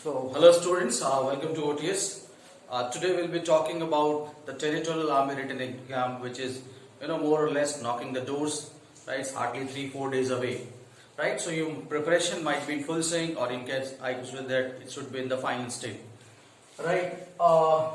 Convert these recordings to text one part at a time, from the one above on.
So, hello students, welcome to OTS. Today we'll be talking about the Territorial Army written exam, which is, more or less knocking the doors, right? It's hardly 3-4 days away, right? So, your preparation might be in full swing, or in case I consider that it should be in the final state, right?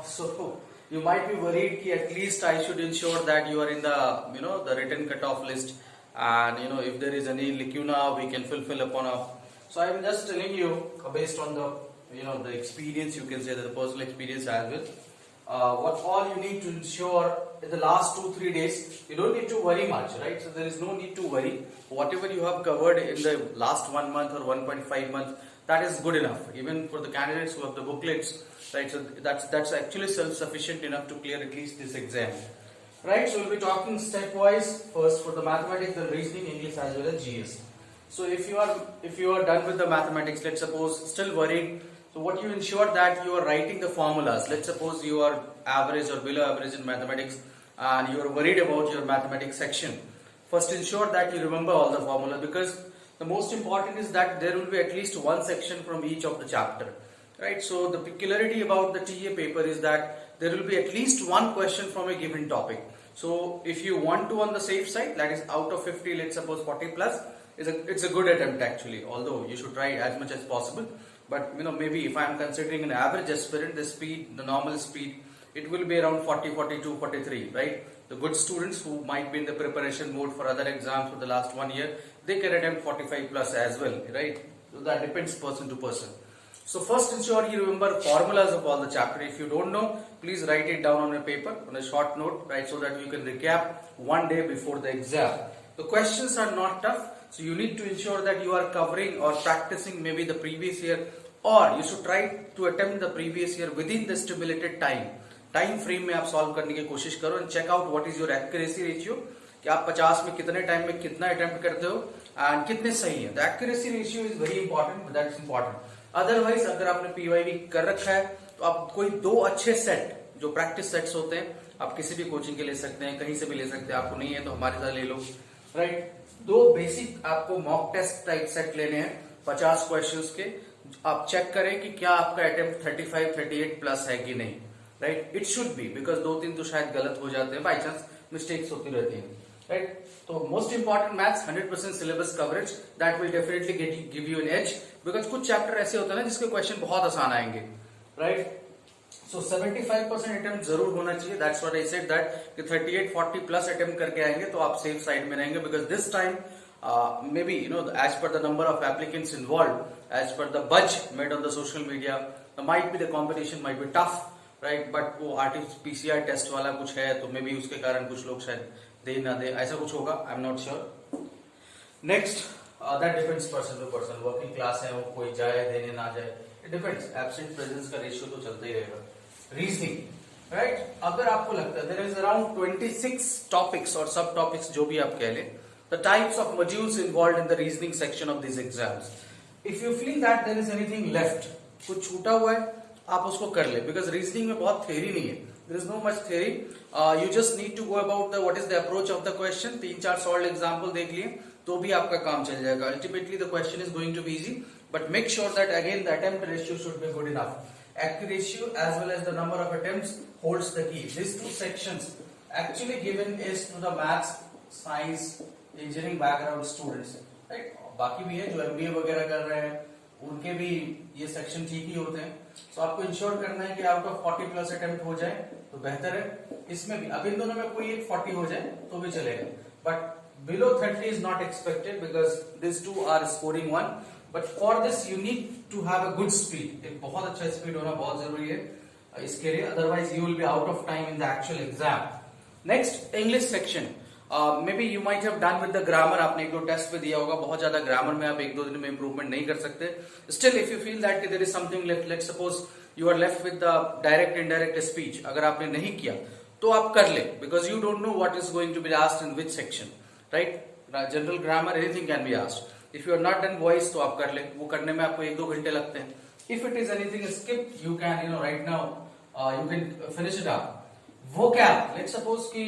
So, you might be worried that at least I should ensure that you are in the, the written cutoff list, and if there is any lacuna, we can fulfill upon a. So, I am just telling you based on the the experience, you can say that the personal experience as well. What all you need to ensure in the last 2-3 days, you don't need to worry much, right? So there is no need to worry. Whatever you have covered in the last 1 month or 1.5 months, that is good enough. Even for the candidates who have the booklets, right? So that's actually self-sufficient enough to clear at least this exam, right? So we'll be talking stepwise. First for the mathematics, then reasoning, English as well as GS. So if you are done with the mathematics, let's suppose still worried. So what you ensure that you are writing the formulas. Let's suppose you are average or below average in mathematics and you are worried about your mathematics section. First ensure that you remember all the formulas, because the most important is that there will be at least one section from each of the chapter. Right? So the peculiarity about the TA paper is that there will be at least one question from a given topic. So if you want to on the safe side, that is out of 50, let's suppose 40 plus, it's a good attempt actually, although you should try as much as possible. But maybe if I am considering an average aspirant, the normal speed, it will be around 40, 42, 43, right? The good students who might be in the preparation mode for other exams for the last 1 year, they can attempt 45 plus as well, right? So that depends person to person. So first ensure you remember formulas of all the chapter. If you don't know, please write it down on a paper, on a short note, right? So that you can recap one day before the exam. The questions are not tough. So you need to ensure that you are covering or practicing maybe the previous year, or you should try to attempt the previous year within the stipulated time frame में आप solve करने की कोशिश करो and check out what is your accuracy ratio, कि आप 50 में कितने time में कितना attempt करते हो and कितने सही है. The accuracy ratio is very important, but that's important. Otherwise अगर आपने PYV कर रखा है तो आप कोई 2 अच्छे सेट जो प्रैक्टिस सेट्स होते हैं आप किसी भी कोचिंग के ले सकते हैं, कहीं से भी ले सकते हैं. आपको नहीं है तो हमारे साथ ले लो, राइट? 2 बेसिक आपको मॉक टेस्ट टाइप सेट लेने हैं 50 क्वेश्चंस के. आप चेक करें कि क्या आपका अटेम्प्ट 35, 38 प्लस है कि नहीं, right? It should be, because 2-3 तो शायद गलत हो जाते हैं, बाई चांस मिस्टेक्स होती रहती हैं, राइट? तो most important maths 100% syllabus coverage, that will definitely give you an edge, because कुछ चैप्टर ऐसे होते हैं ना जिसके क्वेश्चन बहुत आसान आएंगे, राइट? So 75% अटेम्प्ट जरूर होना चाहिए. That's what I said that कि 38-40 प्लस अटेम्प्ट करके आएंगे तो आप सेफ साइड में रहेंगे, because this time maybe as per the number of applicants involved, as per the budget made on the social media, might be the competition might be tough, right? But वो RT-PCR test वाला कुछ है तो maybe उसके कारण कुछ लोग शायद दे ना दे, ऐसा कुछ होगा, I'm not sure. Next, that depends person to person. Working class है वो कोई जाए देने ना जाए, it depends. Absent presence का रेशियो तो चलता ही रहेगा. Reasoning, right? अगर आपको लगता है there is around 26 topics or sub topics जो भी आप कह लें, the types of modules involved in the reasoning section of these exams. If you feel that there is anything left, कुछ छूटा हुआ है, आप उसको कर ले, because reasoning में बहुत theory नहीं है. There is no much theory. You just need to go about what is the approach of the question. 3-4 solved example देख लिए तो भी आपका काम चल जाएगा. Ultimately the question is going to be easy, but make sure that again the attempt ratio should be good enough. Accuracy as well as the number of attempts holds the key. These 2 sections actually given is to the maths, science, engineering background students, right? बाकी भी है जो MBA वगैरह कर रहे हैं, उनके भी ये सेक्शन ठीक ही होते हैं. सो आपको इंश्योर करना है कि आउट ऑफ 40 प्लस अटेम्प्ट हो जाए तो बेहतर है. इसमें भी अब इन दोनों में कोई एक 40 हो जाए तो भी चलेगा, but below 30 is not expected because this 2 are scoring 1. But for this you need to have a good speed. एक बहुत अच्छा स्पीड होना बहुत जरूरी है इसके लिए, otherwise you will be out of time in the actual exam. Next, English section. Maybe you might have done with the grammar. आपने 1-2 टेस्ट पे दिया होगा. बहुत ज्यादा ग्रामर में आप 1-2 दिन में इंप्रूवमेंट नहीं कर सकते. Still, if you feel that there is something left, let's suppose you are left with the direct indirect speech. अगर आपने नहीं किया तो आप कर ले, because you don't know what is going to be asked in which section, right? General grammar, anything can be asked. If you are not done voice तो आप कर ले, वो करने में आपको 1-2 घंटे लगते हैं. If it is anything skipped, you can right now you can finish it up. Vocab, let's suppose कि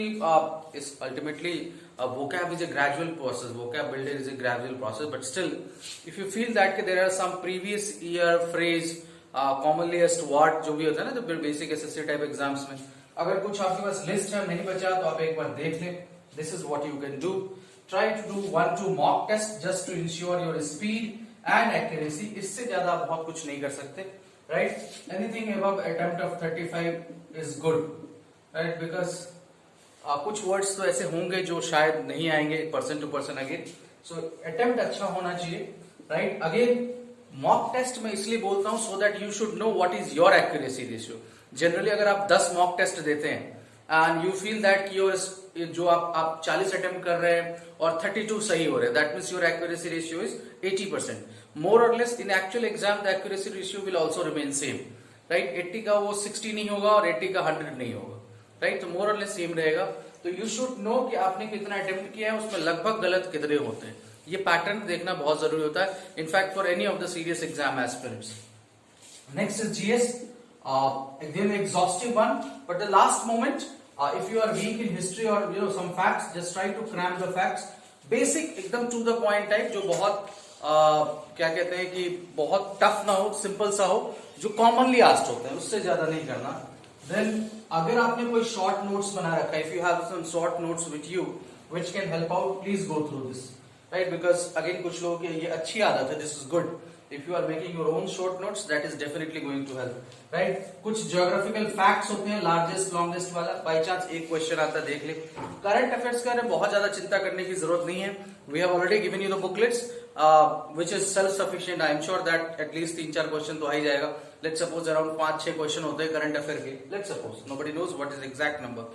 is ultimately vocab is a gradual process. Vocab builder is a gradual process, but still, if you feel that there are some previous year phrase common list word जो भी होता है ना, तो basic SSC type exams में अगर कुछ आपके पास लिस्ट है नहीं बचा तो आप एक बार देख लें. This is what you can do. Try to do 1-2 mock test just to ensure your speed and accuracy. इससे ज्यादा आप बहुत कुछ नहीं कर सकते, right. Anything above attempt of 35 is good, right, because कुछ वर्ड्स तो ऐसे होंगे जो शायद नहीं आएंगे person to person again. So attempt अच्छा होना चाहिए, राइट. अगेन मॉक टेस्ट में इसलिए बोलता हूं so that you should know what is your accuracy ratio. Generally अगर आप 10 मॉक टेस्ट देते हैं and you feel that your जो आप 40 अटेम्प्ट कर रहे हैं और 32 सही हो रहे हैं, that means your accuracy ratio is 80%. मोर और less in actual exam the accuracy ratio will also remain same, right. 80 का वो 60 नहीं होगा और 80 का 100 नहीं होगा, राइट. तो मोर और लेस सेम रहेगा. तो यू शुड नो कि आपने कितना अटेम्प्ट किया है, उसमें लगभग गलत कितने होते हैं. ये पैटर्न देखना बहुत जरूरी होता है, in fact for any of the serious exam aspirants. Next is GS. Again exhaustive one, but the last moment, if you are weak in history or some facts, just try to cram the facts. Basic एकदम to the point type, जो बहुत क्या कहते हैं कि बहुत tough ना हो, सिंपल सा हो, जो कॉमनली आस्क्ड होता है, उससे ज्यादा नहीं करना. देन अगर आपने कोई शॉर्ट नोट्स बना रखा है, if you have some short notes with you which can help out, please go through this, right. Because again कुछ लोगों की ये अच्छी आदत है, this is good. If you are making your own short notes, that is definitely going to help, right. कुछ geographical facts होते हैं, largest longest वाला, by chance एक क्वेश्चन आता है, देख ले. करंट अफेयर्स का बहुत ज्यादा चिंता करने की जरूरत नहीं है. We have already given you the booklets, which is self sufficient. I am sure that at least 3-4 question तो आ ही जाएगा. Let's suppose around 5-6 क्वेश्चन होते हैं करंट अफेयर के. Let's suppose, nobody knows what is exact number,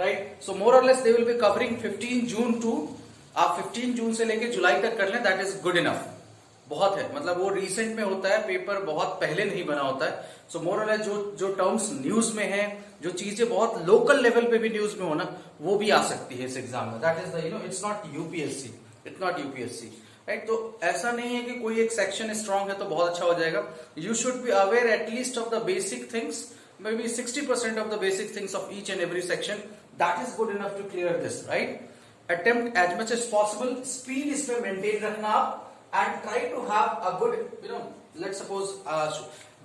right. So more or less they will be covering 15 June to, आप 15 जून से लेके जुलाई तक कर लें, that is good enough. बहुत है, मतलब वो रिसेंट में होता है, पेपर बहुत पहले नहीं बना होता है. सो मोर और लेस जो टर्म्स न्यूज में है, जो चीजें बहुत लोकल लेवल पे भी न्यूज में होना, वो भी आ सकती है इस एग्जाम में. That is the it's not UPSC, it's not UPSC, right. तो ऐसा नहीं है कि कोई एक सेक्शन स्ट्रांग है तो बहुत अच्छा हो जाएगा. You should be aware at least of the basic things, maybe 60% of the basic things of each and every section. That is good enough to clear this, right. Attempt as much as possible, speed इसमें maintain रखना आप, and try to have a good, let's suppose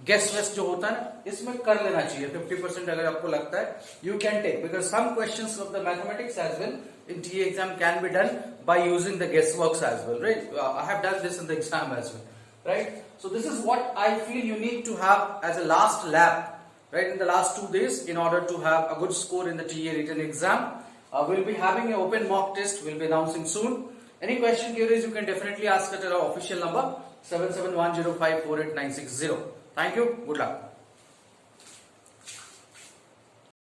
guess west जो होता है ना, इसमें कर लेना चाहिए 50%. अगर आपको लगता है you can take, because some questions of the mathematics as well in TA exam can be done by using the guessworks as well, right. I have done this in the exam as well, right. So this is what I feel you need to have as a last lap, right, in the last 2 days in order to have a good score in the TA written exam. We'll be having an open mock test, we'll be announcing soon. Any question, queries, you can definitely ask at our official number 7710548960. Thank you. Good luck.